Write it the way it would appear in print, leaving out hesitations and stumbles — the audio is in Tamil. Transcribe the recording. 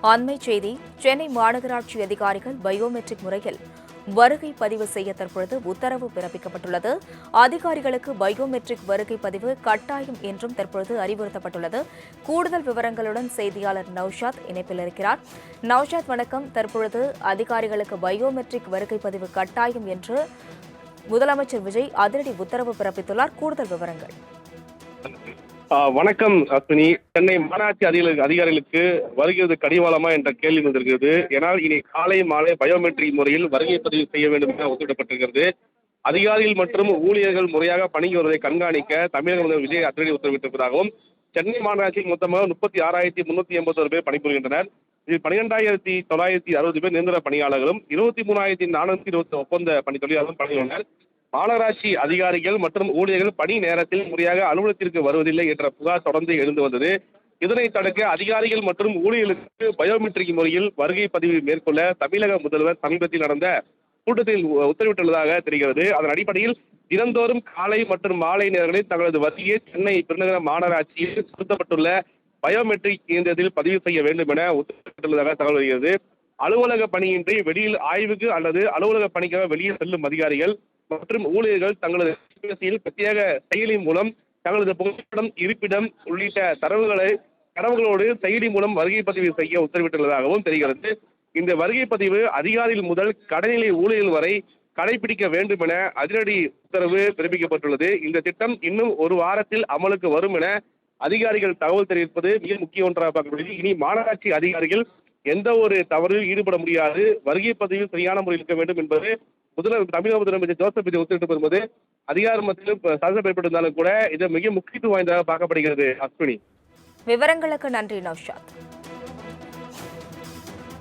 அண்மை செய்தி சென்னை மாநகராட்சி அதிகாரிகள் பயோமெட்ரிக் முறையில் வருகை பதிவு செய்ய தற்பொழுது உத்தரவு பிறப்பிக்கப்பட்டுள்ளது. அதிகாரிகளுக்கு பயோமெட்ரிக் வருகை பதிவு கட்டாயம் என்றும் தற்பொழுது அறிவுறுத்தப்பட்டுள்ளது. கூடுதல் விவரங்களுடன் செய்தியாளர் நௌஷாத் இணைப்பில் இருக்கிறார். நௌஷாத் வணக்கம். தற்பொழுது அதிகாரிகளுக்கு பயோமெட்ரிக் வருகை பதிவு கட்டாயம் என்று முதலமைச்சர் விஜய் அதிரடி உத்தரவு பிறப்பித்துள்ளார். கூடுதல் விவரங்கள். வணக்கம் அஸ்வினி. சென்னை மாநகராட்சி அதிகாரிகளுக்கு வருகிறது கடிவாளமா என்ற கேள்வி வந்திருக்கிறது. ஏனால் இனி காலை மாலை பயோமெட்ரிக் முறையில் வருகை பதிவு செய்ய வேண்டும் என உத்தரவிடப்பட்டிருக்கிறது. அதிகாரிகள் மற்றும் ஊழியர்கள் முறையாக பணிக்கு வருவதை கண்காணிக்க தமிழக முதல்வர் விஜய் அதிரடி உத்தரவிட்டிருப்பதாகவும், சென்னை மாநகராட்சியில் மொத்தமாக 36,381 பேர் பணிபுரிகின்றனர். இதில் 12,960 பேர் நிரந்தர பணியாளர்களும் 23,420 ஒப்பந்த பணி தொழிலாளர்களும் பணியுள்ளனர். மாநகராட்சி அதிகாரிகள் மற்றும் ஊழியர்கள் பணி நேரத்தில் முறையாக அலுவலகத்திற்கு வருவதில்லை என்ற புகார் தொடர்ந்து எழுந்து வந்தது. இதனை தடுக்க அதிகாரிகள் மற்றும் ஊழியர்களுக்கு பயோமெட்ரிக் முறையில் வருகை பதிவு மேற்கொள்ள தமிழக முதல்வர் சமீபத்தில் நடந்த கூட்டத்தில் உத்தரவிட்டுள்ளதாக தெரிகிறது. அதன் அடிப்படையில் தினந்தோறும் காலை மற்றும் மாலை நேரங்களில் தங்களது வருகையை சென்னை பெருநகர மாநகராட்சியில் பொருத்தப்பட்டுள்ள பயோமெட்ரிக் இயந்திரத்தில் பதிவு செய்ய வேண்டும் என உத்தரவிட்டுள்ளதாக தகவல் வருகிறது. அலுவலக பணியின்றி வெளியில் ஆய்வுக்கு அல்லது அலுவலக பணிக்காக வெளியே செல்லும் அதிகாரிகள் மற்றும் ஊழியர்கள் தங்களது பிரத்யேக செயலி மூலம் தங்களது புகைப்படம், இருப்பிடம் உள்ளிட்ட தரவுகளோடு செயலி மூலம் வருகை பதிவு செய்ய உத்தரவிட்டுள்ளதாகவும் தெரிகிறது. இந்த வருகை பதிவு அதிகாரிகள் முதல் கடைநிலை ஊழியர்கள் வரை கடைபிடிக்க வேண்டும் என அதிரடி உத்தரவு பிறப்பிக்கப்பட்டுள்ளது. இந்த திட்டம் இன்னும் ஒரு வாரத்தில் அமலுக்கு வரும் என அதிகாரிகள் தகவல் தெரிவிப்பது மிக முக்கிய ஒன்றாக பார்க்கப்படுகிறது. இனி மாநகராட்சி அதிகாரிகள் எந்த ஒரு தவறில் ஈடுபட முடியாது, வருகை பதிவு சரியான முறையில் இருக்க வேண்டும் என்பது தமிழக முதலமைச்சர் ஜோசப் விஜய் உத்தரவிட்டு வரும்போது அதிகார மத்தியிலும் சாதனைப்பட்டிருந்தாலும் கூட இது மிக முக்கியத்துவம் வாய்ந்ததாக பார்க்கப்படுகிறது. அஸ்வினி, விவரங்களுக்கு நன்றி நௌஷாத்.